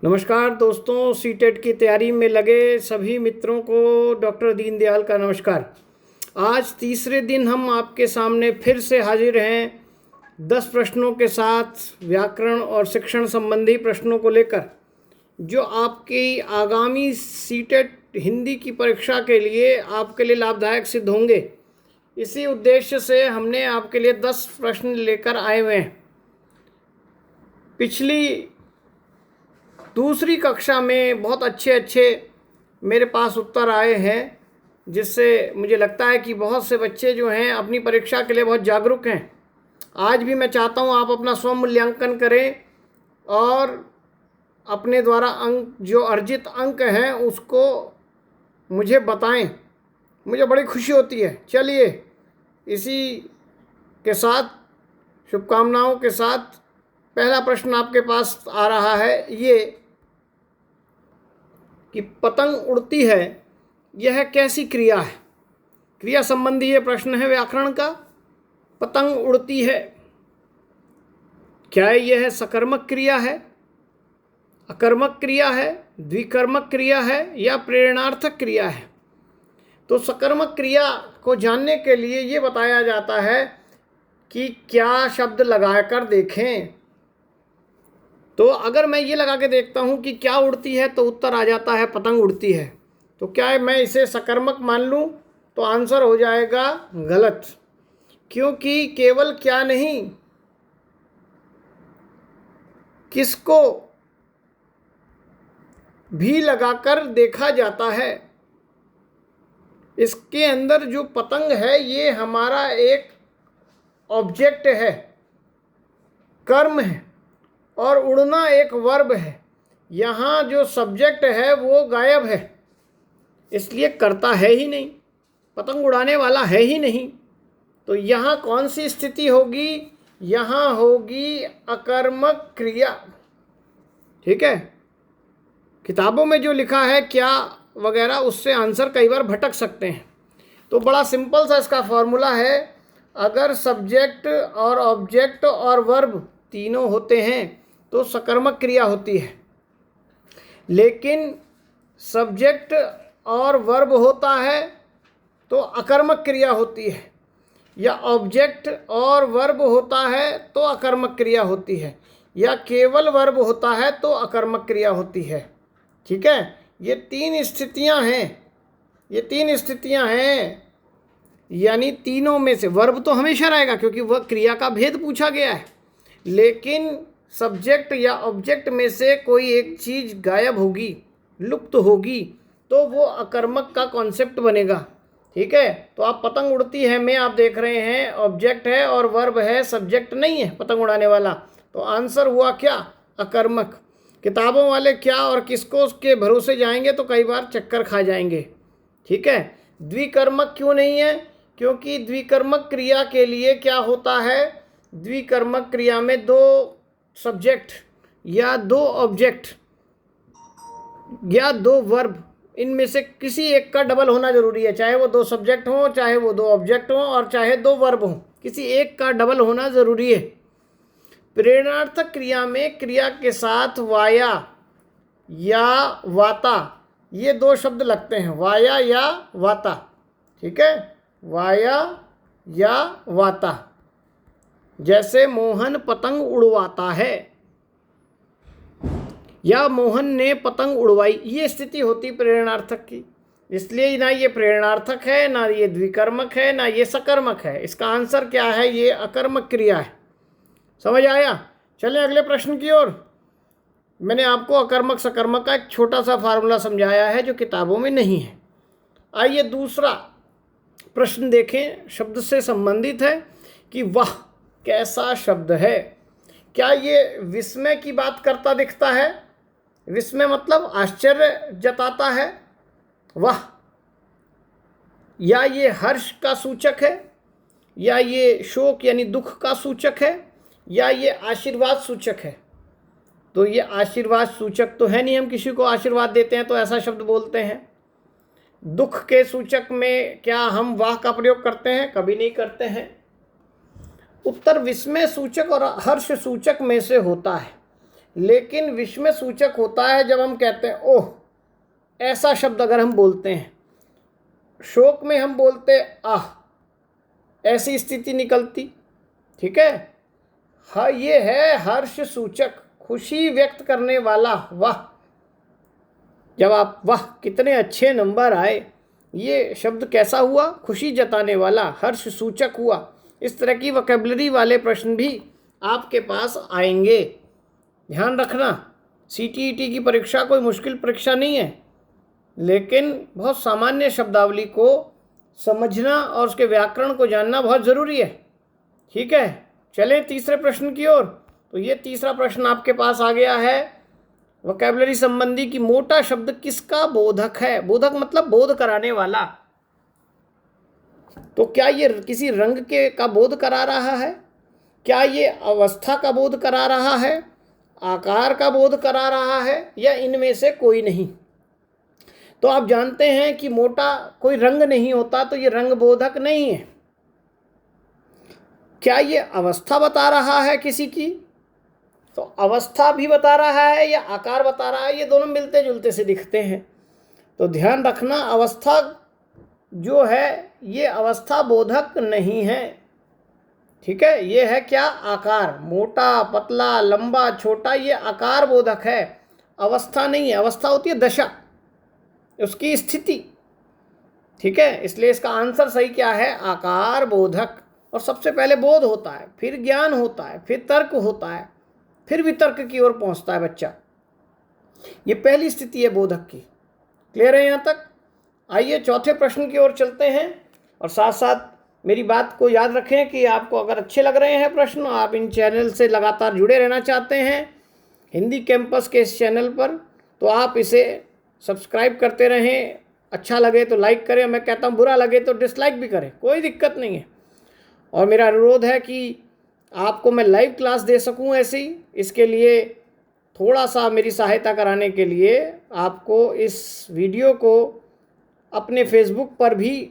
नमस्कार दोस्तों, सीटेट की तैयारी में लगे सभी मित्रों को डॉक्टर दीनदयाल का नमस्कार। आज तीसरे दिन हम आपके सामने फिर से हाजिर हैं 10 प्रश्नों के साथ व्याकरण और शिक्षण संबंधी प्रश्नों को लेकर, जो आपकी आगामी सीटेट हिंदी की परीक्षा के लिए आपके लिए लाभदायक सिद्ध होंगे। इसी उद्देश्य से हमने आपके लिए 10 प्रश्न लेकर आए हुए हैं। पिछली दूसरी कक्षा में बहुत अच्छे मेरे पास उत्तर आए हैं, जिससे मुझे लगता है कि बहुत से बच्चे जो हैं अपनी परीक्षा के लिए बहुत जागरूक हैं। आज भी मैं चाहता हूं आप अपना स्व मूल्यांकन करें और अपने द्वारा अंक जो अर्जित अंक हैं उसको मुझे बताएं। मुझे बड़ी खुशी होती है। चलिए, इसी के साथ शुभकामनाओं के साथ पहला प्रश्न आपके पास आ रहा है, ये कि पतंग उड़ती है, यह कैसी क्रिया है। क्रिया संबंधी ये प्रश्न है व्याकरण का। पतंग उड़ती है, क्या यह सकर्मक क्रिया है, अकर्मक क्रिया है, द्विकर्मक क्रिया है या प्रेरणार्थक क्रिया है। तो सकर्मक क्रिया को जानने के लिए ये बताया जाता है कि क्या शब्द लगाकर देखें। तो अगर मैं ये लगा के देखता हूँ कि क्या उड़ती है, तो उत्तर आ जाता है पतंग उड़ती है। तो क्या है, मैं इसे सकर्मक मान लूँ तो आंसर हो जाएगा गलत, क्योंकि केवल क्या नहीं, किसको भी लगाकर देखा जाता है। इसके अंदर जो पतंग है ये हमारा एक ऑब्जेक्ट है, कर्म है, और उड़ना एक वर्ब है। यहाँ जो सब्जेक्ट है वो गायब है, इसलिए करता है ही नहीं, पतंग उड़ाने वाला है ही नहीं। तो यहाँ कौन सी स्थिति होगी, यहाँ होगी अकर्मक क्रिया। ठीक है, किताबों में जो लिखा है क्या वगैरह, उससे आंसर कई बार भटक सकते हैं। तो बड़ा सिंपल सा इसका फॉर्मूला है, अगर सब्जेक्ट और ऑब्जेक्ट और वर्ब तीनों होते हैं तो सकर्मक क्रिया होती है, लेकिन सब्जेक्ट और वर्ब होता है तो अकर्मक क्रिया होती है, या ऑब्जेक्ट और वर्ब होता है तो अकर्मक क्रिया होती है, या केवल वर्ब होता है तो अकर्मक क्रिया होती है। ठीक है, ये तीन स्थितियां हैं, यानी तीनों में से वर्ब तो हमेशा रहेगा क्योंकि वह क्रिया का भेद पूछा गया है, लेकिन सब्जेक्ट या ऑब्जेक्ट में से कोई एक चीज़ गायब होगी, लुप्त होगी, तो वो अकर्मक का कॉन्सेप्ट बनेगा। ठीक है, तो आप पतंग उड़ती है में आप देख रहे हैं ऑब्जेक्ट है और वर्ब है, सब्जेक्ट नहीं है पतंग उड़ाने वाला, तो आंसर हुआ क्या, अकर्मक। किताबों वाले क्या और किसको के भरोसे जाएंगे तो कई बार चक्कर खा जाएंगे। ठीक है, द्विकर्मक क्यों नहीं है, क्योंकि द्विकर्मक क्रिया के लिए क्या होता है, द्विकर्मक क्रिया में दो सब्जेक्ट या दो ऑब्जेक्ट या दो वर्ब, इनमें से किसी एक का डबल होना जरूरी है। चाहे वो दो सब्जेक्ट हों, चाहे वो दो ऑब्जेक्ट हों, और चाहे दो वर्ब हों, किसी एक का डबल होना जरूरी है। प्रेरणार्थक क्रिया में क्रिया के साथ वाया या वाता, ये दो शब्द लगते हैं, वाया या वाता। ठीक है, वाया या वाता, जैसे मोहन पतंग उड़वाता है या मोहन ने पतंग उड़वाई, ये स्थिति होती प्रेरणार्थक की। इसलिए ना ये प्रेरणार्थक है, ना ये द्विकर्मक है, ना ये सकर्मक है। इसका आंसर क्या है, ये अकर्मक क्रिया है। समझ आया। चलें अगले प्रश्न की ओर। मैंने आपको अकर्मक सकर्मक का एक छोटा सा फार्मूला समझाया है जो किताबों में नहीं है। आइए दूसरा प्रश्न देखें, शब्द से संबंधित है कि वाह कैसा शब्द है। क्या ये विस्मय की बात करता दिखता है, विस्मय मतलब आश्चर्य जताता है, वाह, या ये हर्ष का सूचक है, या ये शोक यानी दुख का सूचक है, या ये आशीर्वाद सूचक है। तो ये आशीर्वाद सूचक तो है नहीं, हम किसी को आशीर्वाद देते हैं तो ऐसा शब्द बोलते हैं। दुख के सूचक में क्या हम वाह का प्रयोग करते हैं, कभी नहीं करते हैं। उत्तर विस्मय सूचक और हर्ष सूचक में से होता है, लेकिन विस्मय सूचक होता है जब हम कहते हैं ओह, ऐसा शब्द अगर हम बोलते हैं। शोक में हम बोलते आह, ऐसी स्थिति निकलती। ठीक है, हाँ, ये है हर्ष सूचक, खुशी व्यक्त करने वाला वाह। जब आप वाह कितने अच्छे नंबर आए, ये शब्द कैसा हुआ? खुशी जताने वाला, हर्ष सूचक हुआ। इस तरह की वोकैबुलरी वाले प्रश्न भी आपके पास आएंगे। ध्यान रखना, CTET की परीक्षा कोई मुश्किल परीक्षा नहीं है, लेकिन बहुत सामान्य शब्दावली को समझना और उसके व्याकरण को जानना बहुत ज़रूरी है। ठीक है, चलें तीसरे प्रश्न की ओर। तो ये तीसरा प्रश्न आपके पास आ गया है वोकैबुलरी संबंधी कि मोटा शब्द किसका बोधक है? बोधक मतलब बोध कराने वाला। तो क्या ये किसी रंग के का बोध करा रहा है? क्या ये अवस्था का बोध करा रहा है? आकार का बोध करा रहा है? या इनमें से कोई नहीं? तो आप जानते हैं कि मोटा कोई रंग नहीं होता, तो ये रंग बोधक नहीं है। क्या ये अवस्था बता रहा है किसी की? तो अवस्था भी बता रहा है या आकार बता रहा है, ये दोनों मिलते जुलते से दिखते हैं। तो ध्यान रखना, अवस्था जो है ये अवस्था बोधक नहीं है। ठीक है, ये है क्या? आकार। मोटा, पतला, लंबा, छोटा, ये आकार बोधक है, अवस्था नहीं है। अवस्था होती है दशा, उसकी स्थिति। ठीक है, इसलिए इसका आंसर सही क्या है? आकार बोधक। और सबसे पहले बोध होता है, फिर ज्ञान होता है, फिर तर्क होता है, फिर वितर्क की ओर पहुंचता है बच्चा। ये पहली स्थिति है बोधक की। क्लियर है यहाँ तक? आइए चौथे प्रश्न की ओर चलते हैं। और साथ साथ मेरी बात को याद रखें कि आपको अगर अच्छे लग रहे हैं प्रश्न, आप इन चैनल से लगातार जुड़े रहना चाहते हैं हिंदी कैंपस के इस चैनल पर, तो आप इसे सब्सक्राइब करते रहें। अच्छा लगे तो लाइक करें, मैं कहता हूँ बुरा लगे तो डिसलाइक भी करें, कोई दिक्कत नहीं है। और मेरा अनुरोध है कि आपको मैं लाइव क्लास दे सकूं ऐसी, इसके लिए थोड़ा सा मेरी सहायता कराने के लिए आपको इस वीडियो को अपने फेसबुक पर भी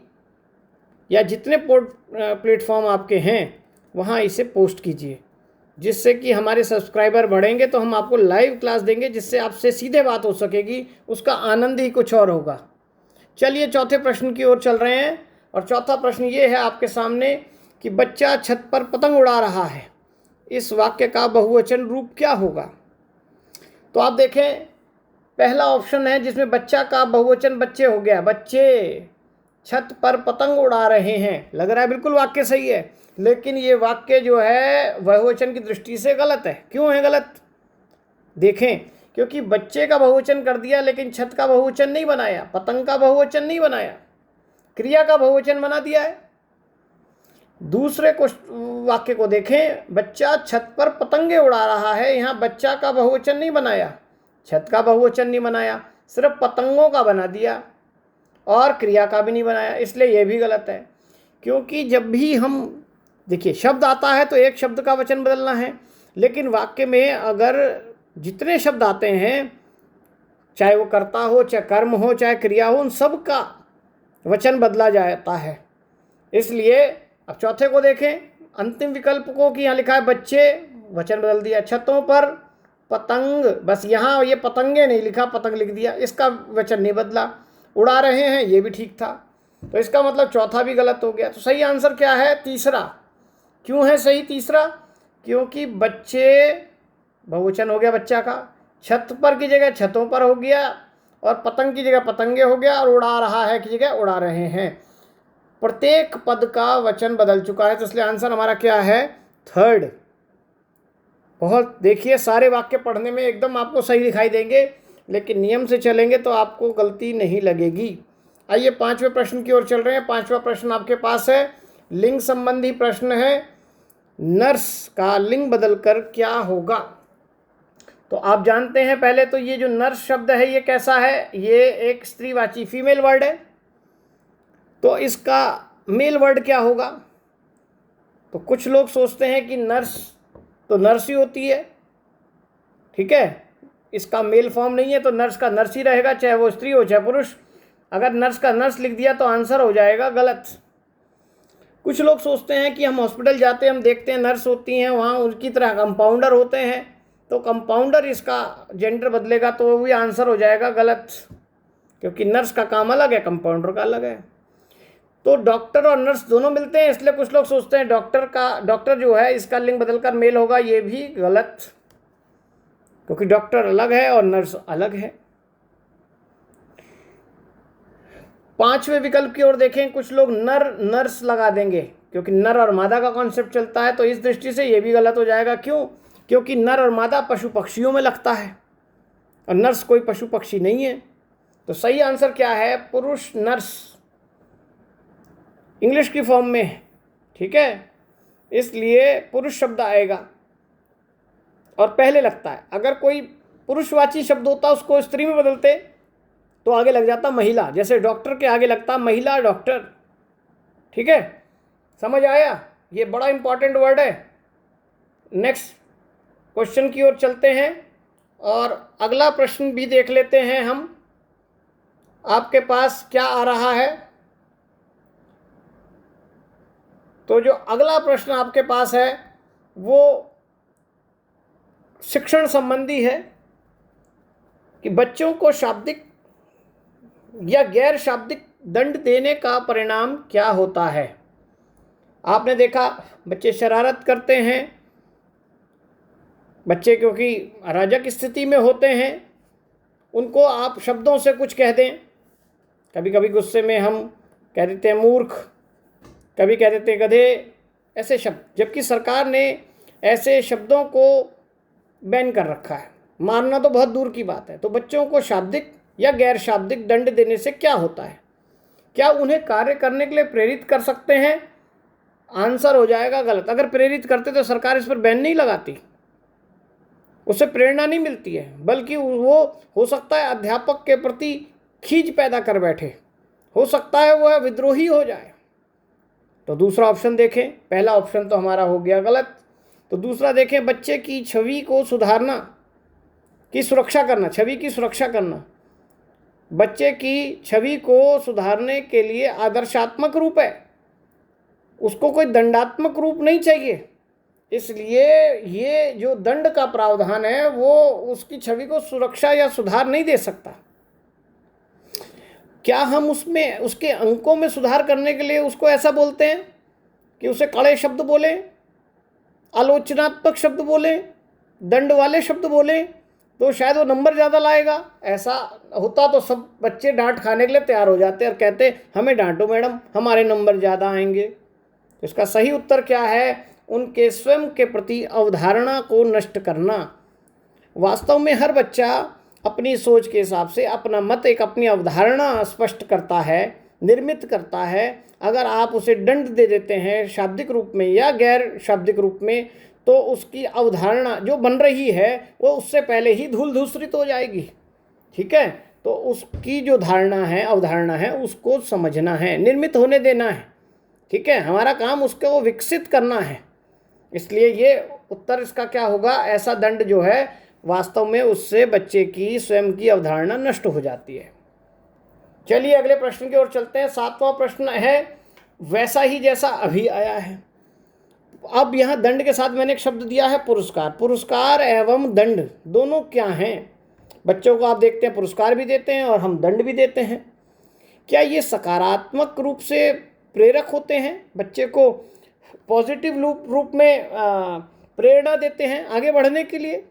या जितने प्लेटफॉर्म आपके हैं वहाँ इसे पोस्ट कीजिए, जिससे कि हमारे सब्सक्राइबर बढ़ेंगे तो हम आपको लाइव क्लास देंगे, जिससे आपसे सीधे बात हो सकेगी। उसका आनंद ही कुछ और होगा। चलिए चौथे प्रश्न की ओर चल रहे हैं। और चौथा प्रश्न ये है आपके सामने कि बच्चा छत पर पतंग उड़ा रहा है, इस वाक्य का बहुवचन रूप क्या होगा? तो आप देखें, पहला ऑप्शन है जिसमें बच्चा का बहुवचन बच्चे हो गया। बच्चे छत पर पतंग उड़ा रहे हैं, लग रहा है बिल्कुल वाक्य सही है, लेकिन ये वाक्य जो है बहुवचन की दृष्टि से गलत है। क्यों है गलत? देखें, क्योंकि बच्चे का बहुवचन कर दिया लेकिन छत का बहुवचन नहीं बनाया, पतंग का बहुवचन नहीं बनाया, क्रिया का बहुवचन बना दिया है। दूसरे वाक्य को देखें, बच्चा छत पर पतंगे उड़ा रहा है, यहाँ बच्चा का बहुवचन नहीं बनाया, छत का बहुवचन नहीं बनाया, सिर्फ पतंगों का बना दिया और क्रिया का भी नहीं बनाया, इसलिए यह भी गलत है। क्योंकि जब भी हम देखिए शब्द आता है तो एक शब्द का वचन बदलना है, लेकिन वाक्य में अगर जितने शब्द आते हैं, चाहे वो कर्ता हो, चाहे कर्म हो, चाहे क्रिया हो, उन सब का वचन बदला जाता है। इसलिए अब चौथे को देखें, अंतिम विकल्प को कि यहाँ लिखा है बच्चे, वचन बदल दिया, छतों पर पतंग, बस यहाँ ये पतंगे नहीं लिखा, पतंग लिख दिया, इसका वचन नहीं बदला। उड़ा रहे हैं, ये भी ठीक था, तो इसका मतलब चौथा भी गलत हो गया। तो सही आंसर क्या है? तीसरा। क्यों है सही तीसरा? क्योंकि बच्चे बहुवचन हो गया बच्चा का, छत पर की जगह छतों पर हो गया, और पतंग की जगह पतंगे हो गया, और उड़ा रहा है की जगह उड़ा रहे हैं। प्रत्येक पद का वचन बदल चुका है, तो इसलिए आंसर हमारा क्या है? थर्ड। बहुत देखिए, सारे वाक्य पढ़ने में एकदम आपको सही दिखाई देंगे, लेकिन नियम से चलेंगे तो आपको गलती नहीं लगेगी। आइए पांचवें प्रश्न की ओर चल रहे हैं। पांचवा प्रश्न आपके पास है, लिंग संबंधी प्रश्न है। नर्स का लिंग बदलकर क्या होगा? तो आप जानते हैं, पहले तो ये जो नर्स शब्द है ये कैसा है? ये एक स्त्रीवाची फीमेल वर्ड है, तो इसका मेल वर्ड क्या होगा? तो कुछ लोग सोचते हैं कि नर्स तो नर्स ही होती है, ठीक है, इसका मेल फॉर्म नहीं है तो नर्स का नर्स ही रहेगा, चाहे वो स्त्री हो चाहे पुरुष। अगर नर्स का नर्स लिख दिया तो आंसर हो जाएगा गलत। कुछ लोग सोचते हैं कि हम हॉस्पिटल जाते हैं, हम देखते हैं नर्स होती हैं, वहाँ उनकी तरह कंपाउंडर होते हैं, तो कंपाउंडर इसका जेंडर बदलेगा तो वो भी आंसर हो जाएगा गलत, क्योंकि नर्स का काम अलग है, कंपाउंडर का अलग है। तो डॉक्टर और नर्स दोनों मिलते हैं, इसलिए कुछ लोग सोचते हैं डॉक्टर जो है इसका लिंग बदलकर मेल होगा, ये भी गलत, क्योंकि डॉक्टर अलग है और नर्स अलग है। 5वें विकल्प की ओर देखें, कुछ लोग नर नर्स लगा देंगे, क्योंकि नर और मादा का कॉन्सेप्ट चलता है, तो इस दृष्टि से ये भी गलत हो जाएगा। क्यों? क्योंकि नर और मादा पशु पक्षियों में लगता है और नर्स कोई पशु पक्षी नहीं है। तो सही आंसर क्या है? पुरुष नर्स, इंग्लिश की फॉर्म में, ठीक है, इसलिए पुरुष शब्द आएगा और पहले लगता है। अगर कोई पुरुषवाची शब्द होता उसको स्त्री में बदलते तो आगे लग जाता महिला, जैसे डॉक्टर के आगे लगता महिला डॉक्टर। ठीक है, समझ आया? ये बड़ा इंपॉर्टेंट वर्ड है। नेक्स्ट क्वेश्चन की ओर चलते हैं और अगला प्रश्न भी देख लेते हैं हम। आपके पास क्या आ रहा है? तो जो अगला प्रश्न आपके पास है वो शिक्षण संबंधी है कि बच्चों को शाब्दिक या गैर शाब्दिक दंड देने का परिणाम क्या होता है। आपने देखा बच्चे शरारत करते हैं, बच्चे क्योंकि अराजक स्थिति में होते हैं, उनको आप शब्दों से कुछ कह दें, कभी कभी गुस्से में हम कह देते हैं मूर्ख, कभी कह देते हैं गधे, ऐसे शब्द, जबकि सरकार ने ऐसे शब्दों को बैन कर रखा है, मारना तो बहुत दूर की बात है। तो बच्चों को शाब्दिक या गैर शाब्दिक दंड देने से क्या होता है? क्या उन्हें कार्य करने के लिए प्रेरित कर सकते हैं? आंसर हो जाएगा गलत। अगर प्रेरित करते तो सरकार इस पर बैन नहीं लगाती, उससे प्रेरणा नहीं मिलती है, बल्कि वो हो सकता है अध्यापक के प्रति खींच पैदा कर बैठे, हो सकता है वह विद्रोही हो जाए। तो दूसरा ऑप्शन देखें, पहला ऑप्शन तो हमारा हो गया गलत। तो दूसरा देखें, बच्चे की छवि को सुधारना की सुरक्षा करना, छवि की सुरक्षा करना, बच्चे की छवि को सुधारने के लिए आदर्शात्मक रूप है, उसको कोई दंडात्मक रूप नहीं चाहिए। इसलिए ये जो दंड का प्रावधान है वो उसकी छवि को सुरक्षा या सुधार नहीं दे सकता। क्या हम उसमें उसके अंकों में सुधार करने के लिए उसको ऐसा बोलते हैं कि उसे कड़े शब्द बोलें, आलोचनात्मक शब्द बोलें, दंड वाले शब्द बोलें, तो शायद वो नंबर ज़्यादा लाएगा? ऐसा होता तो सब बच्चे डांट खाने के लिए तैयार हो जाते और कहते हमें डांटो मैडम, हमारे नंबर ज़्यादा आएंगे। तो इसका सही उत्तर क्या है? उनके स्वयं के प्रति अवधारणा को नष्ट करना। वास्तव में हर बच्चा अपनी सोच के हिसाब से अपना मत, एक अपनी अवधारणा स्पष्ट करता है, निर्मित करता है। अगर आप उसे दंड दे देते हैं शाब्दिक रूप में या गैर शाब्दिक रूप में, तो उसकी अवधारणा जो बन रही है वो उससे पहले ही धूल धूसरित हो जाएगी। ठीक है, तो उसकी जो धारणा है, अवधारणा है, उसको समझना है, निर्मित होने देना है। ठीक है, हमारा काम उसको विकसित करना है। इसलिए ये उत्तर इसका क्या होगा? ऐसा दंड जो है वास्तव में उससे बच्चे की स्वयं की अवधारणा नष्ट हो जाती है। चलिए अगले प्रश्न की ओर चलते हैं। 7वां प्रश्न है वैसा ही जैसा अभी आया है। अब यहाँ दंड के साथ मैंने एक शब्द दिया है पुरस्कार। पुरस्कार एवं दंड दोनों क्या हैं? बच्चों को आप देखते हैं पुरस्कार भी देते हैं और हम दंड भी देते हैं। क्या ये सकारात्मक रूप से प्रेरक होते हैं, बच्चे को पॉजिटिव रूप में प्रेरणा देते हैं आगे बढ़ने के लिए,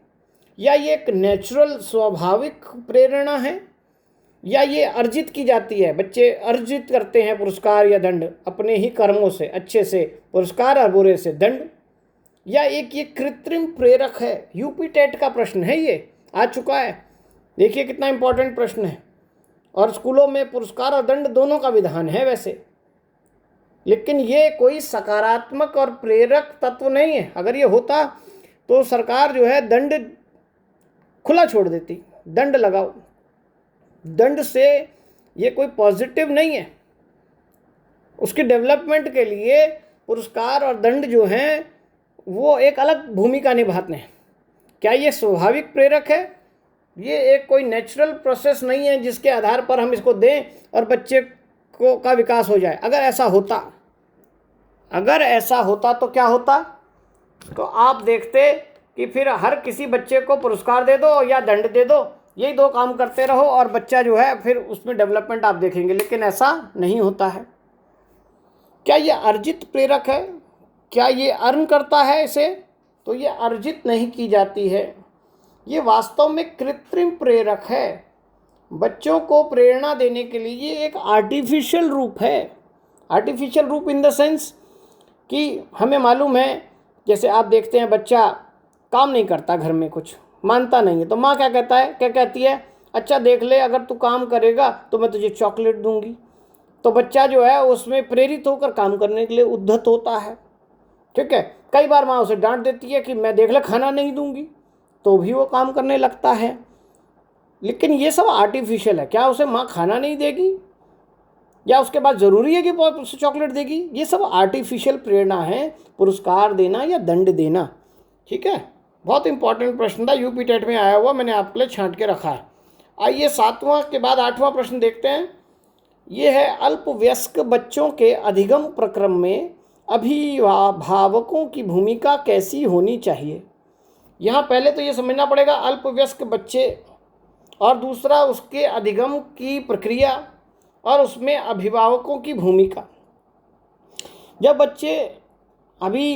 या ये एक नेचुरल स्वाभाविक प्रेरणा है, या ये अर्जित की जाती है? बच्चे अर्जित करते हैं पुरस्कार या दंड अपने ही कर्मों से, अच्छे से पुरस्कार और बुरे से दंड, या एक ये कृत्रिम प्रेरक है? यूपी टेट का प्रश्न है, ये आ चुका है। देखिए कितना इंपॉर्टेंट प्रश्न है। और स्कूलों में पुरस्कार और दंड दोनों का विधान है वैसे, लेकिन ये कोई सकारात्मक और प्रेरक तत्व नहीं है। अगर ये होता तो सरकार जो है दंड खुला छोड़ देती, दंड लगाओ। दंड से ये कोई पॉजिटिव नहीं है। उसकी डेवलपमेंट के लिए पुरस्कार और दंड जो हैं वो एक अलग भूमिका निभाते हैं। क्या ये स्वाभाविक प्रेरक है? ये एक कोई नेचुरल प्रोसेस नहीं है जिसके आधार पर हम इसको दें और बच्चे को का विकास हो जाए। अगर ऐसा होता तो क्या होता? तो आप देखते कि फिर हर किसी बच्चे को पुरस्कार दे दो या दंड दे दो, यही दो काम करते रहो और बच्चा जो है फिर उसमें डेवलपमेंट आप देखेंगे, लेकिन ऐसा नहीं होता है। क्या ये अर्जित प्रेरक है? क्या ये अर्न करता है इसे? तो ये अर्जित नहीं की जाती है, ये वास्तव में कृत्रिम प्रेरक है। बच्चों को प्रेरणा देने के लिए ये एक आर्टिफिशियल रूप है। आर्टिफिशियल रूप इन द सेंस कि हमें मालूम है, जैसे आप देखते हैं बच्चा काम नहीं करता, घर में कुछ मानता नहीं है, तो माँ क्या कहती है, अच्छा देख ले, अगर तू काम करेगा तो मैं तुझे चॉकलेट दूंगी। तो बच्चा जो है उसमें प्रेरित होकर काम करने के लिए उद्धत होता है। ठीक है, कई बार माँ उसे डांट देती है कि मैं देख ले खाना नहीं दूंगी, तो भी वो काम करने लगता है। लेकिन ये सब आर्टिफिशियल है। क्या उसे माँ खाना नहीं देगी या उसके बाद ज़रूरी है कि वो उसे चॉकलेट देगी? ये सब आर्टिफिशियल प्रेरणा है, पुरस्कार देना या दंड देना। ठीक है, बहुत इंपॉर्टेंट प्रश्न था, यूपी टेट में आया हुआ, मैंने आपके लिए छांट के रखा है। आइए 7वां के बाद 8वां प्रश्न देखते हैं। ये है, अल्पवयस्क बच्चों के अधिगम प्रक्रम में अभिभावकों की भूमिका कैसी होनी चाहिए? यहाँ पहले तो ये समझना पड़ेगा अल्पवयस्क बच्चे, और दूसरा उसके अधिगम की प्रक्रिया, और उसमें अभिभावकों की भूमिका। जब बच्चे अभी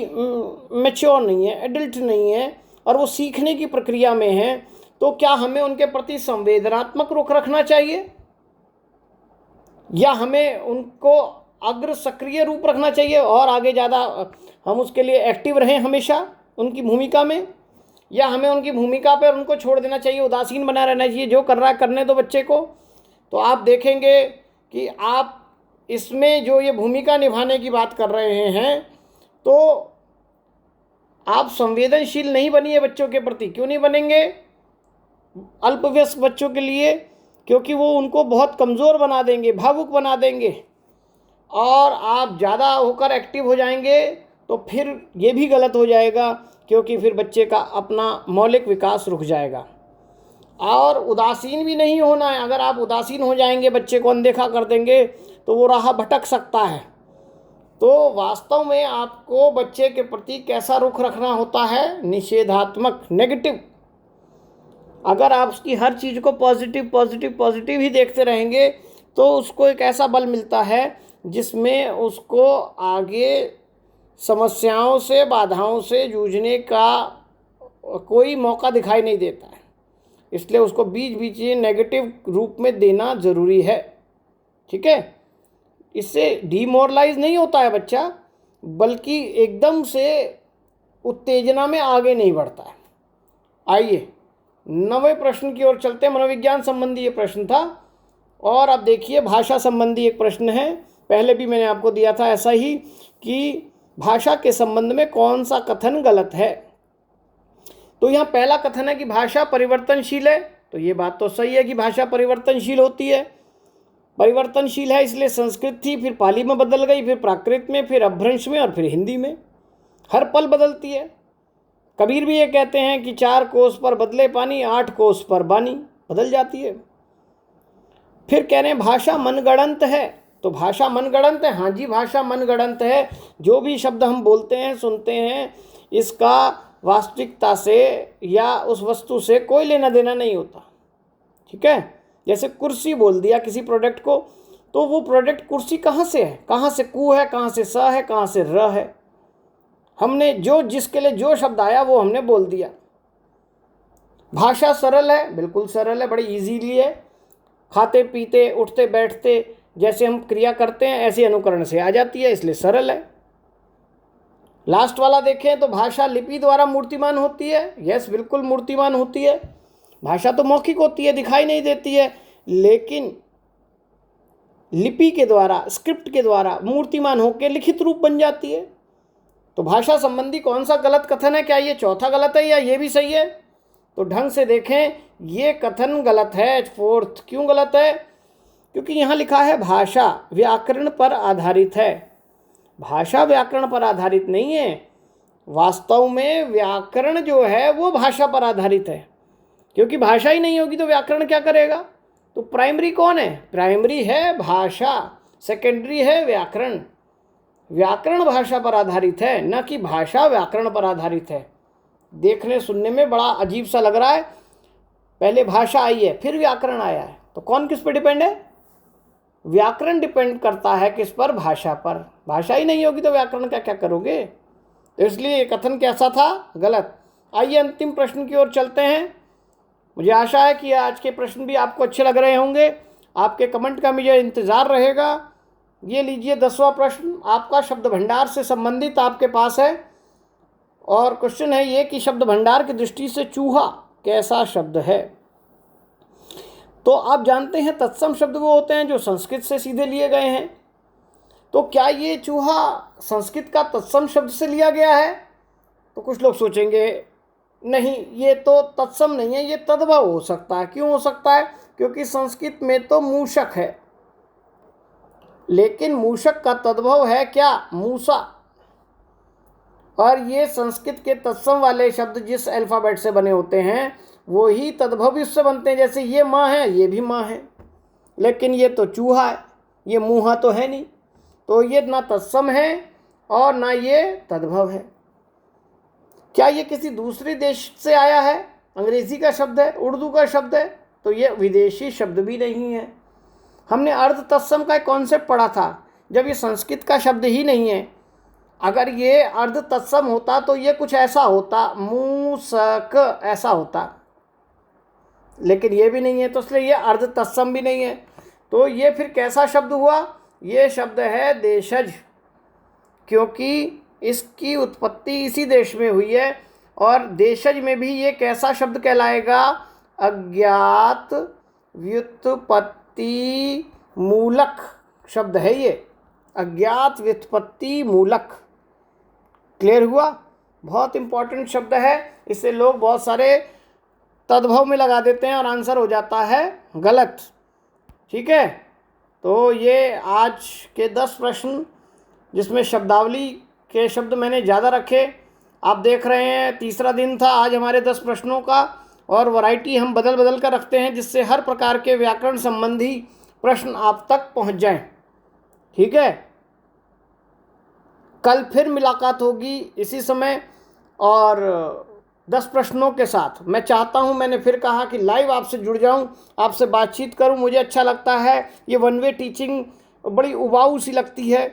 मैच्योर नहीं है, एडल्ट नहीं है, और वो सीखने की प्रक्रिया में हैं, तो क्या हमें उनके प्रति संवेदनात्मक रुख रखना चाहिए या हमें उनको अग्र सक्रिय रूप रखना चाहिए और आगे ज़्यादा हम उसके लिए एक्टिव रहें हमेशा उनकी भूमिका में, या हमें उनकी भूमिका पर उनको छोड़ देना चाहिए, उदासीन बना रहना चाहिए, जो कर रहा है करने दो बच्चे को? तो आप देखेंगे कि आप इसमें जो ये भूमिका निभाने की बात कर रहे हैं, तो आप संवेदनशील नहीं बनिए बच्चों के प्रति। क्यों नहीं बनेंगे अल्पवयस्क बच्चों के लिए? क्योंकि वो उनको बहुत कमज़ोर बना देंगे, भावुक बना देंगे, और आप ज़्यादा होकर एक्टिव हो जाएंगे तो फिर ये भी गलत हो जाएगा, क्योंकि फिर बच्चे का अपना मौलिक विकास रुक जाएगा। और उदासीन भी नहीं होना है। अगर आप उदासीन हो जाएंगे, बच्चे को अनदेखा कर देंगे, तो वो राह भटक सकता है। तो वास्तव में आपको बच्चे के प्रति कैसा रुख रखना होता है? निषेधात्मक, नेगेटिव। अगर आप उसकी हर चीज़ को पॉजिटिव पॉजिटिव पॉजिटिव ही देखते रहेंगे, तो उसको एक ऐसा बल मिलता है जिसमें उसको आगे समस्याओं से, बाधाओं से जूझने का कोई मौका दिखाई नहीं देता है। इसलिए उसको बीच बीच में नेगेटिव रूप में देना ज़रूरी है। ठीक है, इससे डीमोरलाइज नहीं होता है बच्चा, बल्कि एकदम से उत्तेजना में आगे नहीं बढ़ता है। आइए 9वें प्रश्न की ओर चलते हैं। मनोविज्ञान संबंधी ये प्रश्न था, और अब देखिए भाषा संबंधी एक प्रश्न है। पहले भी मैंने आपको दिया था ऐसा ही कि भाषा के संबंध में कौन सा कथन गलत है। तो यहाँ पहला कथन है कि भाषा परिवर्तनशील है। तो ये बात तो सही है कि भाषा परिवर्तनशील होती है, परिवर्तनशील है। इसलिए संस्कृत थी, फिर पाली में बदल गई, फिर प्राकृत में, फिर अपभ्रंश में, और फिर हिंदी में। हर पल बदलती है। कबीर भी ये कहते हैं कि 4 कोस पर बदले पानी, 8 कोस पर बानी, बदल जाती है। फिर कह रहे हैं भाषा मनगढ़ंत है। तो भाषा मनगढ़ंत है? हाँ जी, भाषा मनगढ़ंत है। जो भी शब्द हम बोलते हैं, सुनते हैं, इसका वास्तविकता से या उस वस्तु से कोई लेना देना नहीं होता। ठीक है, जैसे कुर्सी बोल दिया किसी प्रोडक्ट को, तो वो प्रोडक्ट कुर्सी कहाँ से है? कहाँ से कु है, कहाँ से स है, कहाँ से र है? हमने जो जिसके लिए जो शब्द आया वो हमने बोल दिया। भाषा सरल है, बिल्कुल सरल है, बड़ी इजीली है। खाते पीते उठते बैठते जैसे हम क्रिया करते हैं ऐसे अनुकरण से आ जाती है, इसलिए सरल है। लास्ट वाला देखें तो भाषा लिपि द्वारा मूर्तिमान होती है। यस, बिल्कुल मूर्तिमान होती है। भाषा तो मौखिक होती है, दिखाई नहीं देती है, लेकिन लिपि के द्वारा, स्क्रिप्ट के द्वारा मूर्तिमान होकर लिखित रूप बन जाती है। तो भाषा संबंधी कौन सा गलत कथन है? क्या ये चौथा गलत है या ये भी सही है? तो ढंग से देखें, ये कथन गलत है। 4th क्यों गलत है? क्योंकि यहाँ लिखा है भाषा व्याकरण पर आधारित है। भाषा व्याकरण पर आधारित नहीं है। वास्तव में व्याकरण जो है वो भाषा पर आधारित है, क्योंकि भाषा ही नहीं होगी तो व्याकरण क्या करेगा? तो प्राइमरी कौन है? प्राइमरी है भाषा, सेकेंडरी है व्याकरण। व्याकरण भाषा पर आधारित है, न कि भाषा व्याकरण पर आधारित है। देखने सुनने में बड़ा अजीब सा लग रहा है। पहले भाषा आई है, फिर व्याकरण आया है, तो कौन किस पर डिपेंड है? व्याकरण डिपेंड करता है किस पर? भाषा पर। भाषा ही नहीं होगी तो व्याकरण क्या क्या करोगे? तो इसलिए ये कथन कैसा था? गलत। आइए अंतिम प्रश्न की ओर चलते हैं। मुझे आशा है कि आज के प्रश्न भी आपको अच्छे लग रहे होंगे। आपके कमेंट का मुझे इंतज़ार रहेगा। ये लीजिए 10वां प्रश्न, आपका शब्द भंडार से संबंधित आपके पास है। और क्वेश्चन है ये कि शब्द भंडार की दृष्टि से चूहा कैसा शब्द है? तो आप जानते हैं तत्सम शब्द वो होते हैं जो संस्कृत से सीधे लिए गए हैं। तो क्या ये चूहा संस्कृत का तत्सम शब्द से लिया गया है? तो कुछ लोग सोचेंगे नहीं, ये तो तत्सम नहीं है, ये तद्भव हो सकता है। क्यों हो सकता है? क्योंकि संस्कृत में तो मूषक है, लेकिन मूषक का तद्भव है क्या? मूसा। और ये संस्कृत के तत्सम वाले शब्द जिस अल्फ़ाबेट से बने होते हैं वो ही तद्भव इससे बनते हैं। जैसे ये माँ है, ये भी माँ है, लेकिन ये तो चूहा है, ये मूहा तो है नहीं। तो ये ना तत्सम है और ना ये तद्भव है। क्या ये किसी दूसरे देश से आया है? अंग्रेजी का शब्द है, उर्दू का शब्द है, तो ये विदेशी शब्द भी नहीं है। हमने अर्ध तत्सम का कॉन्सेप्ट पढ़ा था जब ये संस्कृत का शब्द ही नहीं है। अगर ये अर्ध तत्सम होता तो ये कुछ ऐसा होता, मूसक ऐसा होता, लेकिन ये भी नहीं है, तो इसलिए ये अर्ध तत्सम भी नहीं है। तो ये फिर कैसा शब्द हुआ? ये शब्द है देशज, क्योंकि इसकी उत्पत्ति इसी देश में हुई है। और देशज में भी ये कैसा शब्द कहलाएगा? अज्ञात व्युत्पत्ति मूलक शब्द है ये, अज्ञात व्युत्पत्ति मूलक। क्लियर हुआ? बहुत इंपॉर्टेंट शब्द है, इसे लोग बहुत सारे तद्भव में लगा देते हैं और आंसर हो जाता है गलत। ठीक है, तो ये आज के 10 प्रश्न जिसमें शब्दावली के शब्द मैंने ज़्यादा रखे। आप देख रहे हैं तीसरा दिन था आज हमारे 10 प्रश्नों का, और वैरायटी हम बदल बदल कर रखते हैं जिससे हर प्रकार के व्याकरण संबंधी प्रश्न आप तक पहुंच जाएं। ठीक है, कल फिर मुलाकात होगी इसी समय और 10 प्रश्नों के साथ। मैं चाहता हूं, मैंने फिर कहा कि लाइव आपसे जुड़ जाऊं, आपसे बातचीत करूं, मुझे अच्छा लगता है। ये वन वे टीचिंग बड़ी उबाऊ सी लगती है।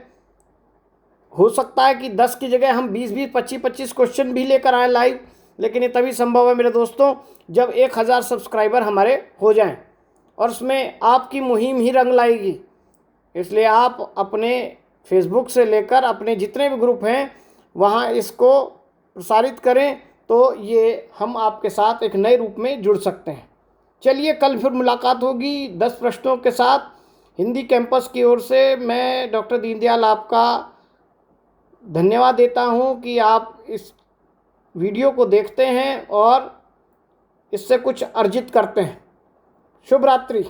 हो सकता है कि 10 की जगह हम 20-20, 25-25 क्वेश्चन भी लेकर आएँ लाइव, लेकिन ये तभी संभव है मेरे दोस्तों जब 1000 सब्सक्राइबर हमारे हो जाएं, और उसमें आपकी मुहिम ही रंग लाएगी। इसलिए आप अपने फेसबुक से लेकर अपने जितने भी ग्रुप हैं वहाँ इसको प्रसारित करें, तो ये हम आपके साथ एक नए रूप में जुड़ सकते हैं। चलिए, कल फिर मुलाकात होगी 10 प्रश्नों के साथ। हिंदी कैंपस की ओर से मैं डॉक्टर दीनदयाल आपका धन्यवाद देता हूं कि आप इस वीडियो को देखते हैं और इससे कुछ अर्जित करते हैं। शुभ रात्रि।